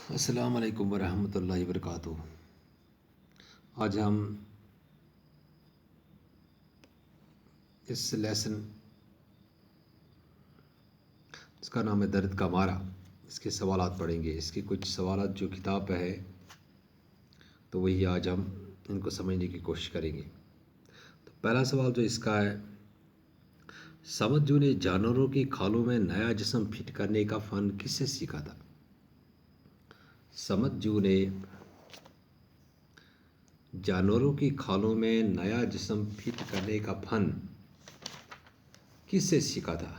السلام علیکم ورحمۃ اللہ وبرکاتہ۔ آج ہم اس لیسن اس کا نام ہے درد کا مارا، اس کے سوالات پڑھیں گے۔ اس کے کچھ سوالات جو کتاب پہ ہے تو وہی آج ہم ان کو سمجھنے کی کوشش کریں گے۔ تو پہلا سوال جو اس کا ہے، سمجھو نے جانوروں کی کھالوں میں نیا جسم فٹ کرنے کا فن کس سے سیکھا تھا؟ سمجھو نے جانوروں کی کھالوں میں نیا جسم فٹ کرنے کا فن کس سے سیکھا تھا؟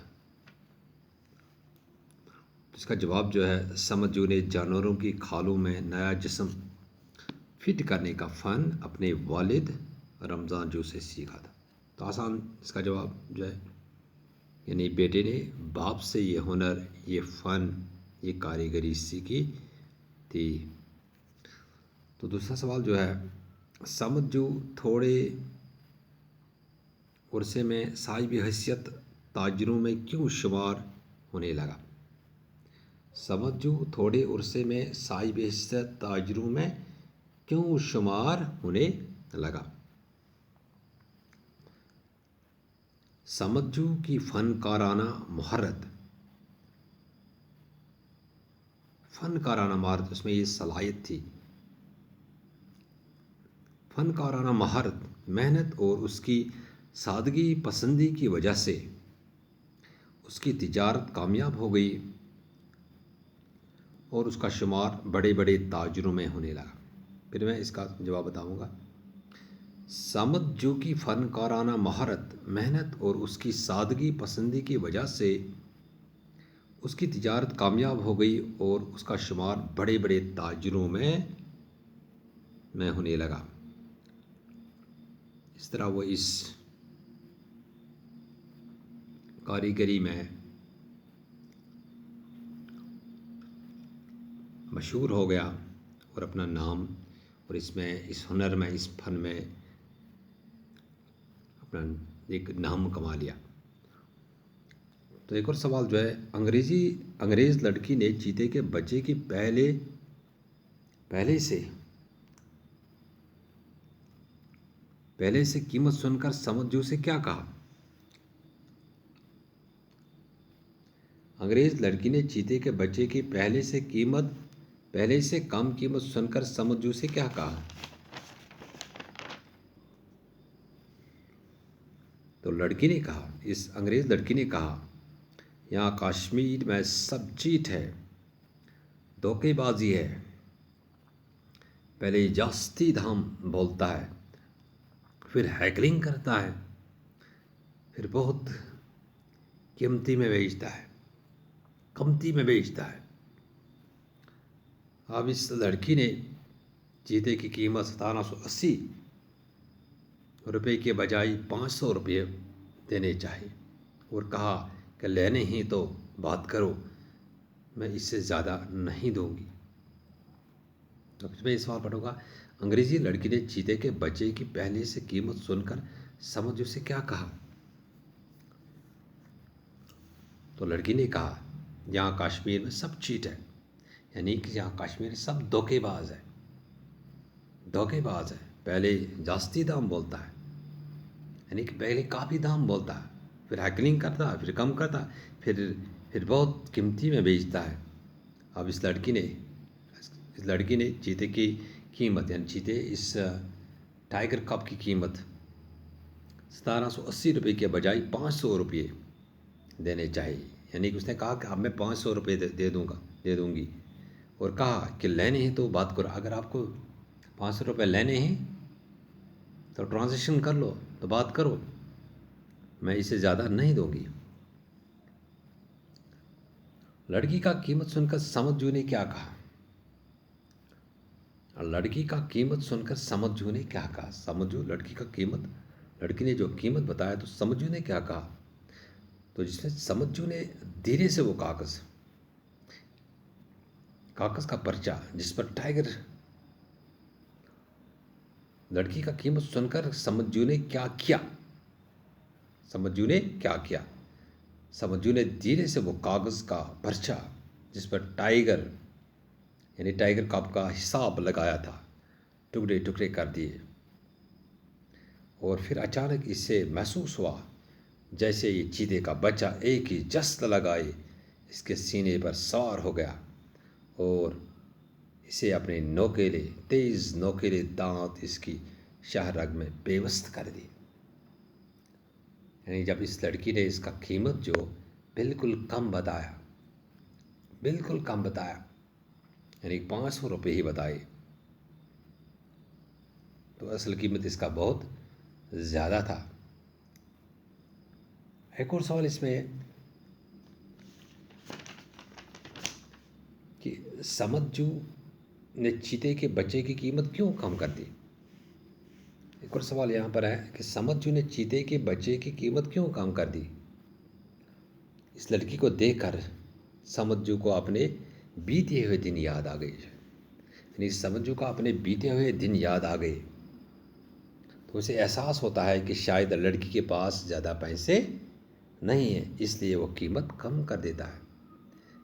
اس کا جواب جو ہے، سمجھو نے جانوروں کی کھالوں میں نیا جسم فٹ کرنے کا فن اپنے والد رمضان جو سے سیکھا تھا۔ تو آسان اس کا جواب جو ہے، یعنی بیٹے نے باپ سے یہ ہنر، یہ فن، یہ کاریگری سیکھی تھی۔ تو دوسرا سوال جو ہے، سمجھو تھوڑے عرصے میں صاحب حیثیت تاجروں میں کیوں شمار ہونے لگا؟ سمجھو تھوڑے عرصے میں صاحب حیثیت تاجروں میں کیوں شمار ہونے لگا؟ سمجھو کی فنکارانہ مہارت اس میں یہ صلاحیت تھی۔ فنکارانہ مہارت، محنت اور اس کی سادگی پسندی کی وجہ سے اس کی تجارت کامیاب ہو گئی اور اس کا شمار بڑے بڑے تاجروں میں ہونے لگا۔ پھر میں اس کا جواب بتاؤں گا۔ سمجھو کی فنکارانہ مہارت، محنت اور اس کی سادگی پسندی کی وجہ سے اس کی تجارت کامیاب ہو گئی اور اس کا شمار بڑے بڑے تاجروں میں ہونے لگا۔ اس طرح وہ اس کاریگری میں مشہور ہو گیا اور اپنا نام، اور اس ہنر میں، اس فن میں اپنا ایک نام کما لیا۔ تو ایک اور سوال جو ہے، انگریز لڑکی نے چیتے کے بچے کی پہلے سے قیمت سن کر سمجھو سے کیا کہا؟ انگریز لڑکی نے چیتے کے بچے کی پہلے سے کم قیمت سن کر سمجھو سے کیا کہا؟ تو لڑکی نے کہا، اس انگریز لڑکی نے کہا، یہاں کشمیر میں سب چیٹ ہے، دھوکے بازی ہے، پہلے جاستی دام بولتا ہے، پھر ہیکلنگ کرتا ہے، پھر بہت کمتی میں بیچتا ہے۔ اب اس لڑکی نے چیتے کی قیمت 1780 روپے کے بجائے 500 روپے دینے چاہیے اور کہا کہ لینے ہی تو بات کرو، میں اس سے زیادہ نہیں دوں گی۔ اب میں یہ سوال پڑھوں گا، انگریزی لڑکی نے چیتے کے بچے کی پہلے سے قیمت سن کر سمجھو سے کیا کہا؟ تو لڑکی نے کہا، یہاں کشمیر میں سب چیٹ ہے، یعنی کہ یہاں کشمیر سب دھوکے باز ہے، پہلے جاستی دام بولتا ہے، یعنی کہ پہلے کافی دام بولتا ہے، پھر ہیکلنگ کرتا ہے، پھر کم کرتا ہے، پھر بہت قیمتی میں بیچتا ہے۔ اب اس لڑکی نے چیتے کی قیمت، یعنی چیتے اس ٹائیگر کپ کی قیمت 1780 روپے کے بجائے 500 روپے دینے چاہیے، یعنی کہ اس نے کہا کہ اب میں 500 روپے دے دوں گی، اور کہا کہ لینے ہیں تو بات کرو، اگر آپ کو 500 روپے لینے ہیں تو ٹرانزیکشن کر لو، تو بات کرو، میں اسے زیادہ نہیں دوں گی۔ لڑکی کا قیمت سن کر سمجھو نے کیا کہا؟ لڑکی کا قیمت سن کر سمجھو نے کیا کہا؟ سمجھو لڑکی کا قیمت، لڑکی نے جو قیمت بتایا تو سمجھو نے کیا کہا؟ تو جس نے سمجھو نے دھیرے سے وہ کاغذ کا پرچہ جس پر ٹائیگر، لڑکی کا قیمت سن کر سمجھو نے کیا کیا؟ سمجھو نے دھیرے سے وہ کاغذ کا پرچہ جس پر ٹائیگر یعنی ٹائیگر کب کا حساب لگایا تھا، ٹکڑے ٹکڑے کر دیے، اور پھر اچانک اس سے محسوس ہوا جیسے یہ چیتے کا بچہ ایک ہی جست لگائے اس کے سینے پر سوار ہو گیا اور اسے اپنے نوکیلے تیز نوکیلے دانت اس کی شاہ رگ میں پیوست کر دی۔ یعنی جب اس لڑکی نے اس کا قیمت جو بالکل کم بتایا، یعنی 500 روپے ہی بتائے، تو اصل قیمت اس کا بہت زیادہ تھا۔ ایک اور سوال اس میں ہے کہ سمدجو نے چیتے کے بچے کی قیمت کیوں کم کر دی؟ ایک اور سوال یہاں پر ہے کہ سمدجو نے چیتے کے بچے کی قیمت کیوں کم کر دی؟ اس لڑکی کو دیکھ کر سمدجو کو اپنے بیتے ہوئے دن یاد آ گئے، یعنی سمدجو کو اپنے بیتے ہوئے دن یاد آ گئے، تو اسے احساس ہوتا ہے کہ شاید لڑکی کے پاس زیادہ پیسے نہیں ہیں، اس لیے وہ قیمت کم کر دیتا ہے۔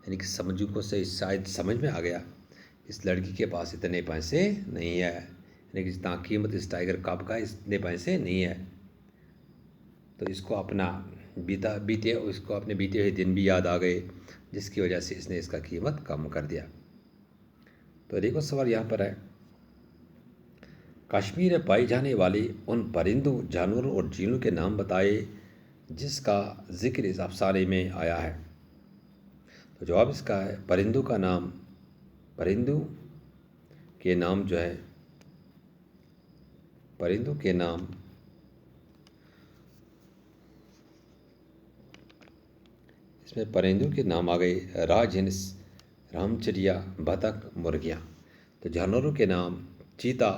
یعنی کہ سمدجو کو سے شاید سمجھ میں آ گیا اس لڑکی کے پاس اتنے پیسے نہیں ہے، یعنی کہ جتنا قیمت اس ٹائیگر کب کا اتنے پیسے نہیں ہے، تو اس کو اپنے بیتے ہوئے دن بھی یاد آ گئے، جس کی وجہ سے اس نے اس کا قیمت کم کر دیا۔ تو دیکھو سوال یہاں پر ہے، کشمیر میں پائی جانے والے ان پرندوں، جانوروں اور جھیلوں کے نام بتائے جس کا ذکر اس افسانے میں آیا ہے۔ تو جواب اس کا ہے پرندوں کے نام جو ہے، پرندوں کے نام اس میں پرندوں کے نام آ گئے راج ہنس، رامچریا، بطخ، مرغیاں۔ تو جانوروں کے نام چیتا،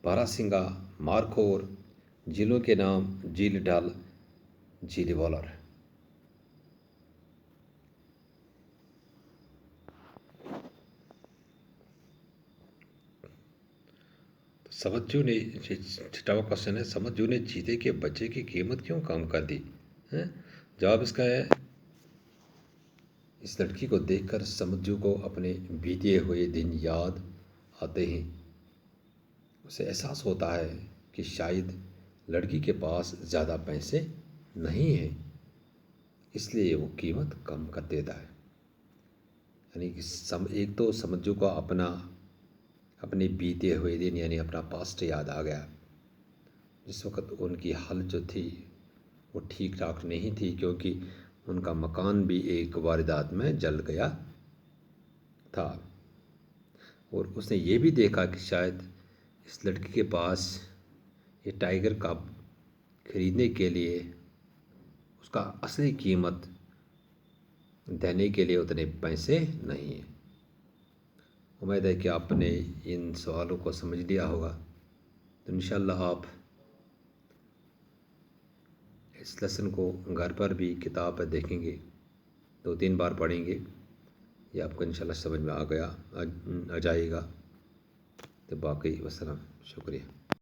باراسنگا، مارخور، جھیلوں کے نام جھیل ڈل، جھیل وولر۔ سمدجو نے، چھٹاواں کوشچن ہے، سمدجو نے چیتے کے بچے کی قیمت کیوں کم کر دی؟ جواب اس کا ہے، اس لڑکی کو دیکھ کر سمدجو کو اپنے بیتے ہوئے دن یاد آتے ہیں، اسے احساس ہوتا ہے کہ شاید لڑکی کے پاس زیادہ پیسے نہیں ہیں، اس لیے وہ قیمت کم کر دیتا ہے۔ یعنی کہ ایک تو سمدجو کو اپنے بیتے ہوئے دن یعنی اپنا پاسٹ یاد آ گیا، جس وقت ان کی حالت جو تھی وہ ٹھیک ٹھاک نہیں تھی، کیونکہ ان کا مکان بھی ایک واردات میں جل گیا تھا، اور اس نے یہ بھی دیکھا کہ شاید اس لڑکی کے پاس یہ ٹائیگر کب خریدنے کے لیے اس کا اصلی قیمت دینے کے لیے اتنے پیسے نہیں ہیں۔ امید ہے کہ آپ نے ان سوالوں کو سمجھ لیا ہوگا، تو انشاءاللہ آپ اس لیسن کو گھر پر بھی کتاب پر دیکھیں گے، 2-3 بار پڑھیں گے، یہ آپ کو انشاءاللہ سمجھ میں آ جائے گا۔ تو باقی وسلام، شکریہ۔